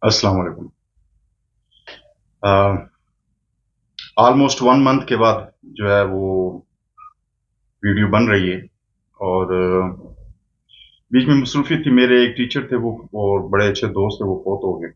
अस्सलाम वालेकुम। Almost 1 month के बाद जो है वो वीडियो बन रही है। और बीच में मसरूफियत थी। मेरे एक टीचर थे वो और बड़े अच्छे दोस्त थे, वो फौत हो गए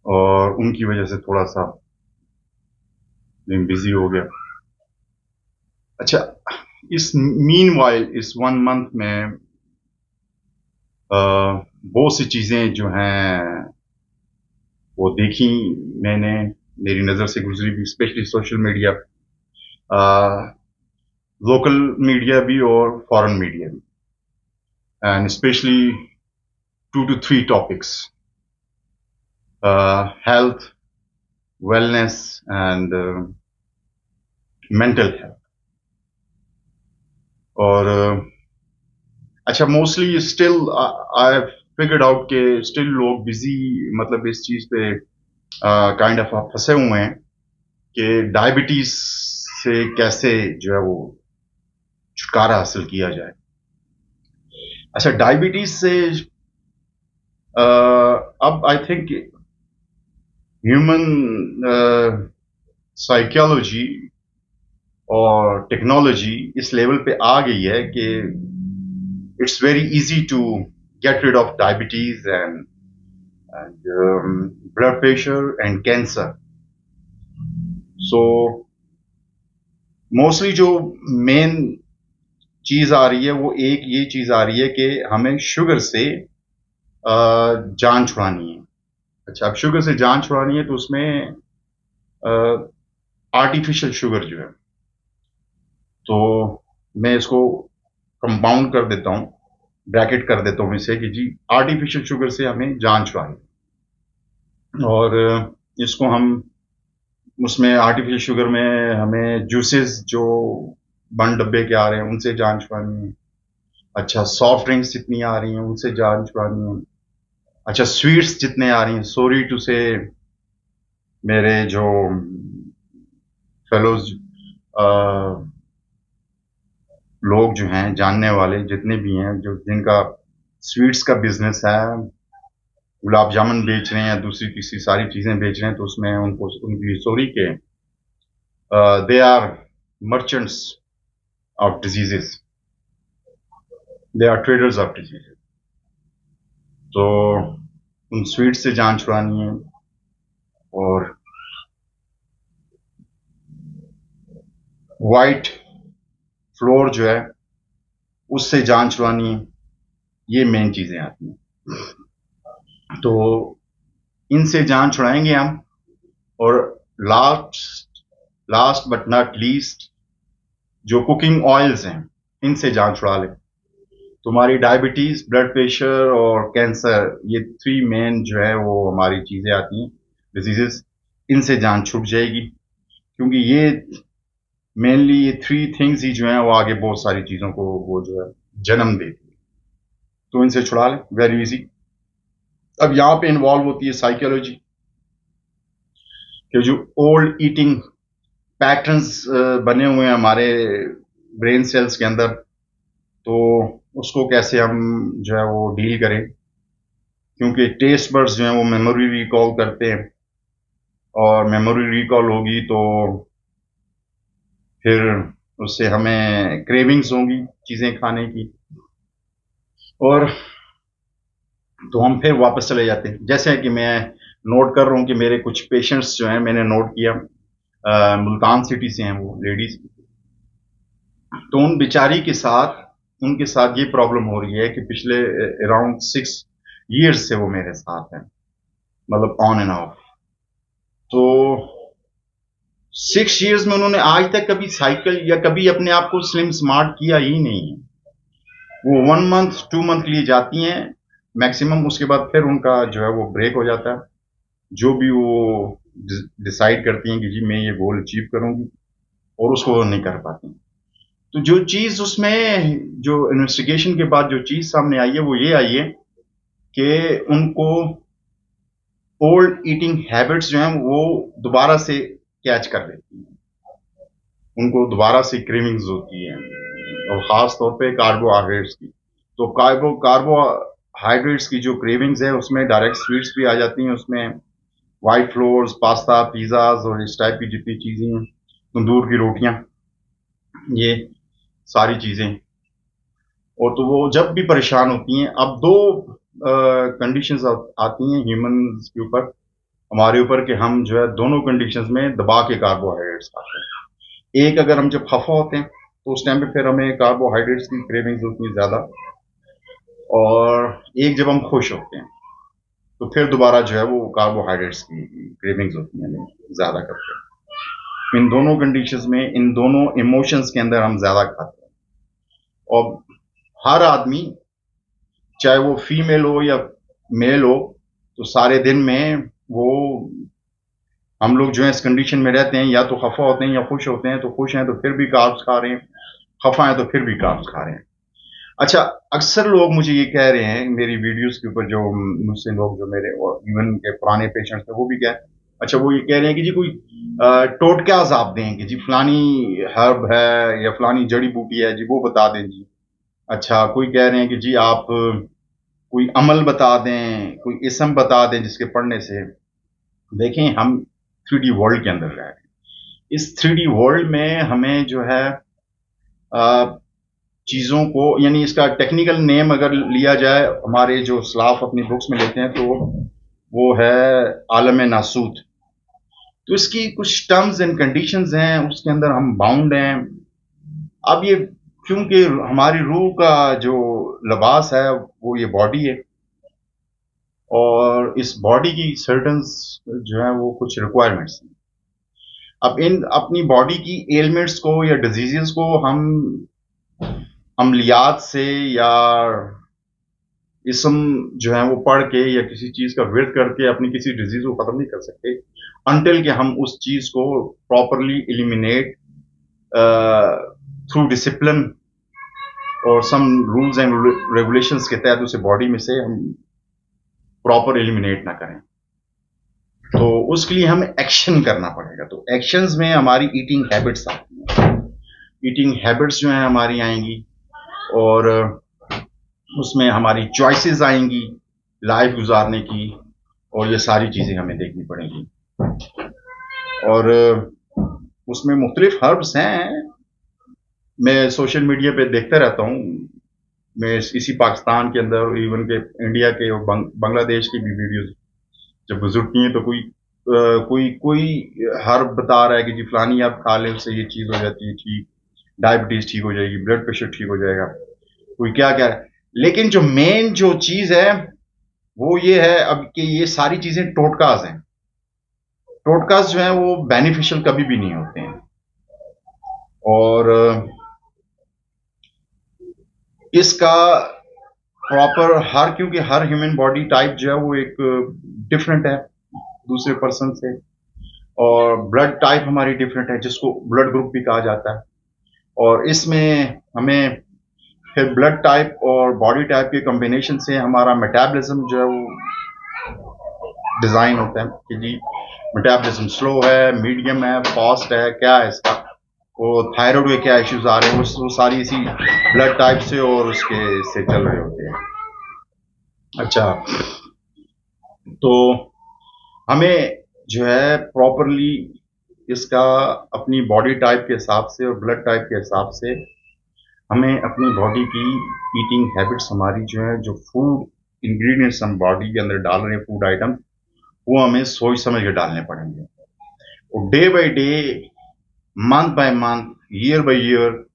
और उनकी वजह से थोड़ा सा बिजी हो गया। अच्छा, इस मीन वाइल इस 1 मंथ में बहुत सी चीजें जो हैं वो देखी मैंने, मेरी नजर से गुजरी भी, specially social media, local media भी और फॉरेन मीडिया भी, and specially 2 to 3 topics: health, wellness, and mental health. और अच्छा, mostly still I figured out के स्टिल लोग बिजी, मतलब इस चीज पे काइंड ऑफ फंसे हुए हैं कि डायबिटीज से कैसे जो है वो छुटकारा हासिल किया जाए। अच्छा, डायबिटीज से अब आई थिंक ह्यूमन साइकोलॉजी और टेक्नोलॉजी इस लेवल पे आ गई है कि it's very easy to get rid of diabetes and blood pressure and cancer. So mostly जो मेन चीज आ रही है वो एक ये चीज आ रही है कि हमें शुगर से जान छुड़ानी है। अच्छा, अब शुगर से जान छुड़ानी है तो उसमें आर्टिफिशियल शुगर जो है, तो मैं इसको कंपाउंड कर देता हूँ, ब्रैकेट कर देता हूँ इसे कि जी आर्टिफिशियल शुगर से हमें जान छुड़ानी। और इसको हम उसमें आर्टिफिशियल शुगर में हमें जूसेस जो बंद डब्बे के आ रहे हैं उनसे जान छुड़ानी है। अच्छा, सॉफ्ट ड्रिंक्स जितनी आ रही हैं उनसे जान छुड़ानी है। अच्छा, स्वीट्स जितने आ रही हैं, सॉरी टू से मेरे जो फेलोज लोग जो हैं, जानने वाले जितने भी हैं, जो जिनका स्वीट्स का बिजनेस है, गुलाब जामुन बेच रहे हैं या दूसरी तीसरी सारी चीजें बेच रहे हैं, तो उसमें उनको उनकी सॉरी के they are merchants of diseases, they are traders of diseases. तो उन स्वीट से जान छुड़ानी है और वाइट फ्लोर जो है उससे जान छुड़ानी है। ये मेन चीजें आती हैं। तो इनसे जान छुड़ाएंगे हम। और last last but not least, जो कुकिंग ऑयल्स हैं इनसे जान छुड़ा ले। तुम्हारी डायबिटीज, ब्लड प्रेशर और कैंसर, ये 3 मेन जो है वो हमारी चीजें आती हैं, डिजीजेस। इनसे जान छूट जाएगी, क्योंकि ये मेनली ये 3 थिंग्स ही जो है वो आगे बहुत सारी चीजों को वो जो है जन्म देती है। तो इनसे छुड़ा ले, वेरी इजी। अब यहाँ पे इन्वॉल्व होती है साइकोलॉजी, कि जो ओल्ड ईटिंग पैटर्न्स बने हुए हैं हमारे ब्रेन सेल्स के अंदर, तो उसको कैसे हम जो है वो डील करें। क्योंकि टेस्ट बर्ड्स जो है वो मेमोरी रिकॉल करते हैं, और मेमोरी रिकॉल होगी तो फिर उससे हमें क्रेविंग्स होंगी चीजें खाने की, और तो हम फिर वापस चले जाते हैं। जैसे कि मैं नोट कर रहा हूँ कि मेरे कुछ पेशेंट्स जो हैं, मैंने नोट किया, मुल्तान सिटी से हैं वो लेडीज। तो उन बिचारी के साथ उनके साथ ये प्रॉब्लम हो रही है कि पिछले अराउंड 6 years से वो मेरे साथ हैं, मतलब ऑन एंड ऑफ। तो 6 years में उन्होंने आज तक कभी साइकिल या कभी अपने आप को स्लिम स्मार्ट किया ही नहीं है। वो 1 month 2 month के लिए जाती हैं मैक्सिमम, उसके बाद फिर उनका जो है वो ब्रेक हो जाता है। जो भी वो डिसाइड करती हैं कि जी मैं ये गोल अचीव करूंगी, और उसको वो नहीं कर पाती। तो जो चीज उसमें, जो इन्वेस्टिगेशन के बाद जो चीज सामने आई है वो ये आई है कि उनको ओल्ड ईटिंग हैबिट्स जो हैं वो दोबारा से कैच कर लेती हैं, उनको दोबारा से क्रेविंग्स होती है, और खास तौर पे कार्बोहाइड्रेट्स की। तो कार्बो कार्बो हाइड्रेट्स की जो क्रेविंग्स है उसमें डायरेक्ट स्वीट्स भी आ जाती हैं, उसमें वाइट फ्लोर्स, पास्ता, पिज़्ज़ाज़ और इस टाइप की जितनी चीज़ें हैं, तंदूर की रोटियां, ये सारी चीज़ें। और तो वो जब भी परेशान होती हैं, अब दो कंडीशंस आती हैं ह्यूमंस के ऊपर, हमारे ऊपर, कि हम जो है दोनों कंडीशंस में दबा के कार्बोहाइड्रेट्स खाते हैं। एक, अगर हम जब खफा होते हैं तो उस टाइम पे फिर हमें कार्बोहाइड्रेट्स की क्रेविंग्स होती हैं ज़्यादा, और एक जब हम खुश होते हैं तो फिर दोबारा जो है वो कार्बोहाइड्रेट्स की क्रेविंग्स होती हैं, ज़्यादा करते हैं। इन दोनों कंडीशंस में, इन दोनों इमोशंस के अंदर हम ज़्यादा खाते हैं। और हर आदमी, चाहे वो फीमेल हो या मेल हो, तो सारे दिन में वो, हम लोग जो है इस कंडीशन में रहते हैं, या तो खफा होते हैं या खुश होते हैं। तो खुश हैं तो फिर भी कार्ब्स खा रहे हैं, खफा हैं तो फिर भी कार्ब्स खा रहे हैं। अच्छा, अक्सर लोग मुझे ये कह रहे हैं मेरी वीडियोस के ऊपर, जो मुझसे लोग, जो मेरे और इवन के पुराने पेशेंट्स थे, वो भी कह, अच्छा वो ये कह रहे हैं कि जी कोई टोटकाज आप दें, कि जी फलानी हर्ब है या फलानी जड़ी बूटी है जी, वो बता दें जी। अच्छा, कोई कह रहे हैं कि जी आप कोई अमल बता दें, कोई इसम बता दें जिसके पढ़ने से। देखें, हम 3D वर्ल्ड के अंदर रह रहे हैं। इस 3D वर्ल्ड में हमें जो है चीज़ों को, यानी इसका टेक्निकल नेम अगर लिया जाए, हमारे जो सलाफ अपनी बुक्स में लेते हैं, तो वो है आलम नासूत। तो इसकी कुछ टर्म्स एंड कंडीशंस हैं, उसके अंदर हम बाउंड हैं। अब ये, क्योंकि हमारी रूह का जो लिबास है वो ये बॉडी है, और इस बॉडी की सर्टन जो है वो कुछ रिक्वायरमेंट्स हैं। अब इन अपनी बॉडी की एलिमेंट्स को या डिजीजेस को हम अमलियात से या इसम जो है वो पढ़ के या किसी चीज का विर्द करके अपनी किसी डिजीज को खत्म नहीं कर सकते, अनटिल कि हम उस चीज को प्रॉपरली एलिमिनेट थ्रू डिसिप्लिन और सम रूल्स एंड रेगुलेशंस के तहत उसे बॉडी में से हम प्रॉपर एलिमिनेट ना करें। तो उसके लिए हमें एक्शन करना पड़ेगा। तो एक्शंस में हमारी ईटिंग हैबिट्स आती हैं। ईटिंग हैबिट्स जो हैं हमारी आएंगी, और उसमें हमारी चॉइसेस आएंगी लाइफ गुजारने की, और ये सारी चीज़ें हमें देखनी पड़ेंगी। और उसमें मुख्तलिफ हर्ब्स हैं, मैं सोशल मीडिया पे देखता रहता हूँ। मैं इसी पाकिस्तान के अंदर, इवन के इंडिया के और बांग्लादेश की भी वीडियोस जब गुजरती हैं, तो कोई हर्ब बता रहा है कि जी फलानी आप खा लें, उससे ये चीज़ हो जाती है ठीक, डायबिटीज़ ठीक हो जाएगी, ब्लड प्रेशर ठीक हो जाएगा, कोई क्या क्या है। लेकिन जो मेन जो चीज़ है वो ये है अब कि ये सारी चीज़ें टोटकाज हैं। टोटकाज जो है वो बेनिफिशियल कभी भी नहीं होते हैं। और इसका प्रॉपर क्योंकि हर ह्यूमन बॉडी टाइप जो है वो एक डिफरेंट है दूसरे पर्सन से, और ब्लड टाइप हमारी डिफरेंट है, जिसको ब्लड ग्रुप भी कहा जाता है। और इसमें हमें फिर ब्लड टाइप और बॉडी टाइप के कॉम्बिनेशन से हमारा मेटाबॉलिज्म जो है वो डिजाइन होता है कि जी मेटाबॉलिज्म स्लो है, मीडियम है, फास्ट है, क्या है इसका, वो थायराइड के क्या इश्यूज आ रहे हैं, वो सारी इसी ब्लड टाइप से और उसके से चल रहे होते हैं। अच्छा, तो हमें जो है प्रॉपरली इसका अपनी बॉडी टाइप के हिसाब से और ब्लड टाइप के हिसाब से हमें अपनी बॉडी की ईटिंग हैबिट्स, हमारी जो है, जो फूड इंग्रेडिएंट्स हम बॉडी के अंदर डाल रहे हैं, फूड आइटम, वो हमें सोच समझ के डालने पड़ेंगे। और day by day, month by month, year by year,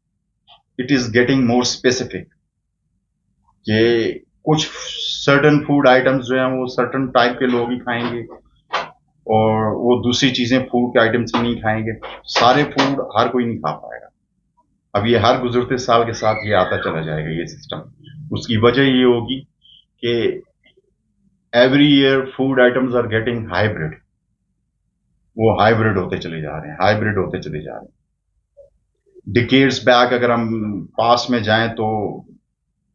it is getting more specific कि कुछ सर्टन फूड आइटम्स जो हैं वो सर्टन टाइप के लोग ही खाएंगे, और वो दूसरी चीजें फूड के आइटम्स ही नहीं खाएंगे। सारे फूड हर कोई नहीं खा पाएगा। अब ये हर गुजरते साल के साथ ये आता चला जाएगा ये सिस्टम। उसकी वजह ये होगी कि every year food items are getting hybrid, वो हाइब्रिड होते चले जा रहे हैं, हाइब्रिड होते चले जा रहे हैं। डिकेड्स बैक अगर हम पास में जाएं तो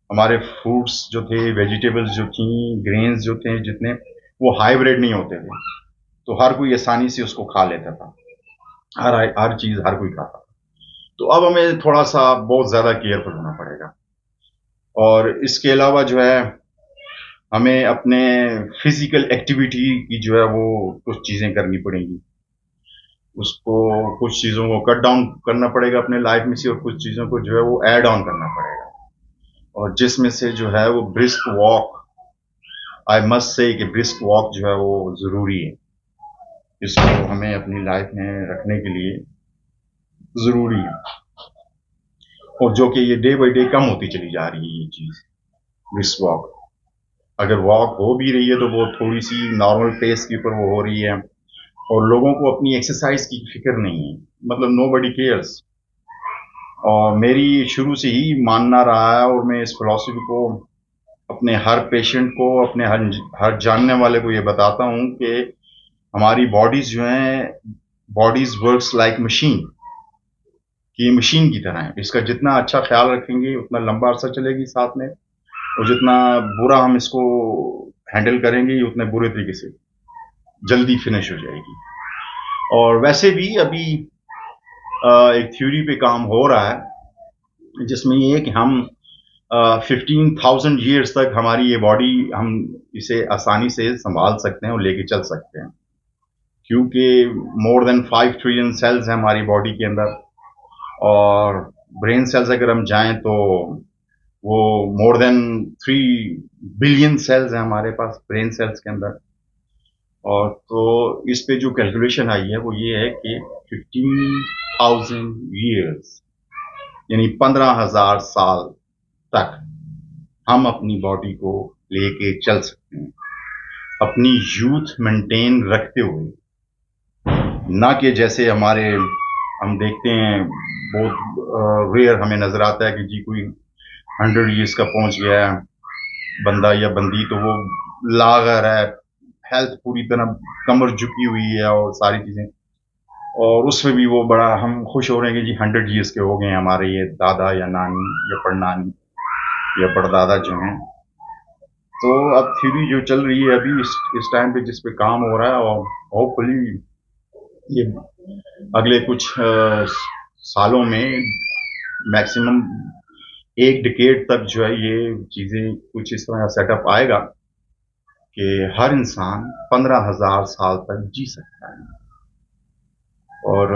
हमारे फ्रूट्स जो थे, वेजिटेबल्स जो थी, ग्रेन्स जो थे जितने, वो हाइब्रिड नहीं होते थे, तो हर कोई आसानी से उसको खा लेता था। हर चीज हर कोई खाता था। तो अब हमें थोड़ा सा बहुत ज्यादा केयरफुल होना पड़ेगा। और इसके अलावा जो है हमें अपने फिजिकल एक्टिविटी की जो है वो कुछ चीज़ें करनी पड़ेंगी, उसको कुछ चीज़ों को कट डाउन करना पड़ेगा अपने लाइफ में से, और कुछ चीज़ों को जो है वो ऐड ऑन करना पड़ेगा। और जिसमें से जो है वो brisk walk, I must say कि ब्रिस्क वॉक जो है वो ज़रूरी है, इसको हमें अपनी लाइफ में रखने के लिए ज़रूरी है। और जो कि ये डे बाई डे कम होती चली जा रही है ये चीज़, ब्रिस्क वॉक। अगर वॉक हो भी रही है तो वो थोड़ी सी नॉर्मल पेस के ऊपर वो हो रही है, और लोगों को अपनी एक्सरसाइज की फिक्र नहीं है, मतलब नो बडी केयर्स। और मेरी शुरू से ही मानना रहा है, और मैं इस फिलॉसफी को अपने हर पेशेंट को, अपने हर जानने वाले को ये बताता हूँ कि हमारी बॉडीज जो हैं, बॉडीज वर्क्स लाइक मशीन, कि मशीन की तरह है। इसका जितना अच्छा ख्याल रखेंगे उतना लंबा अरसा चलेगी साथ में, और जितना बुरा हम इसको हैंडल करेंगे ये उतने बुरे तरीके से जल्दी फिनिश हो जाएगी। और वैसे भी अभी एक थ्योरी पे काम हो रहा है जिसमें ये है कि हम 15,000 ईयर्स तक हमारी ये बॉडी, हम इसे आसानी से संभाल सकते हैं और लेके चल सकते हैं, क्योंकि मोर देन 5 ट्रिलियन सेल्स हैं हमारी बॉडी के अंदर। और ब्रेन सेल्स अगर हम जाएं तो वो मोर देन 3 बिलियन सेल्स हैं हमारे पास ब्रेन सेल्स के अंदर। और तो इस पे जो कैलकुलेशन आई है वो ये है कि 15,000 ईयर्स, यानी 15,000 साल तक हम अपनी बॉडी को लेके चल सकते हैं, अपनी यूथ मेंटेन रखते हुए। ना कि जैसे हमारे, हम देखते हैं बहुत रेयर हमें नजर आता है कि जी कोई 100 ईयर्स का पहुंच गया है बंदा या बंदी, तो वो लागर है, हेल्थ पूरी तरह कमर झुकी हुई है और सारी चीजें, और उसमें भी वो बड़ा हम खुश हो रहे हैं कि जी 100 ईयर्स के हो गए हैं हमारे ये दादा या नानी या परनानी या परदादा जो हैं। तो अब थ्योरी जो चल रही है अभी इस टाइम पे जिस पे काम हो रहा है, और होपफुली ये अगले कुछ सालों में, मैक्सिमम एक डिकेड तक जो है ये चीजें कुछ इस तरह का सेटअप आएगा कि हर इंसान 15,000 साल तक जी सकता है। और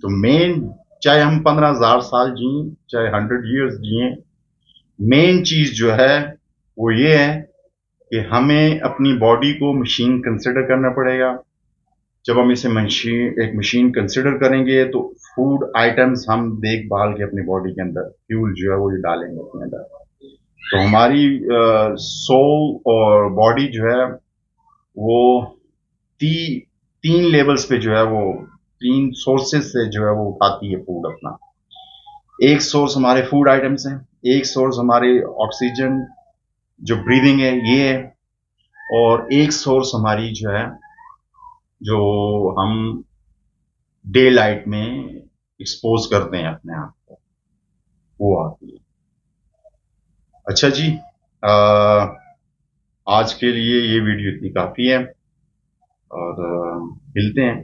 तो मेन, चाहे हम 15,000 साल जिए चाहे 100 ईयर्स जिए, मेन चीज जो है वो ये है कि हमें अपनी बॉडी को मशीन कंसिडर करना पड़ेगा। जब हम इसे मशीन, एक मशीन कंसिडर करेंगे तो फूड आइटम्स हम देखभाल के अपनी बॉडी के अंदर फ्यूल जो है वो ये डालेंगे अपने अंदर। तो हमारी सोल और बॉडी जो है वो ती, 3 लेवल्स पे जो है वो 3 सोर्सेस से जो है वो उठाती है फूड अपना। एक सोर्स हमारे फूड आइटम्स हैं, एक सोर्स हमारे ऑक्सीजन जो ब्रीदिंग है ये है, और एक सोर्स हमारी जो है, जो हम डे लाइट में एक्सपोज करते हैं अपने आप को, वो आती है। अच्छा जी, आ, आज के लिए ये वीडियो इतनी काफ़ी है, और मिलते हैं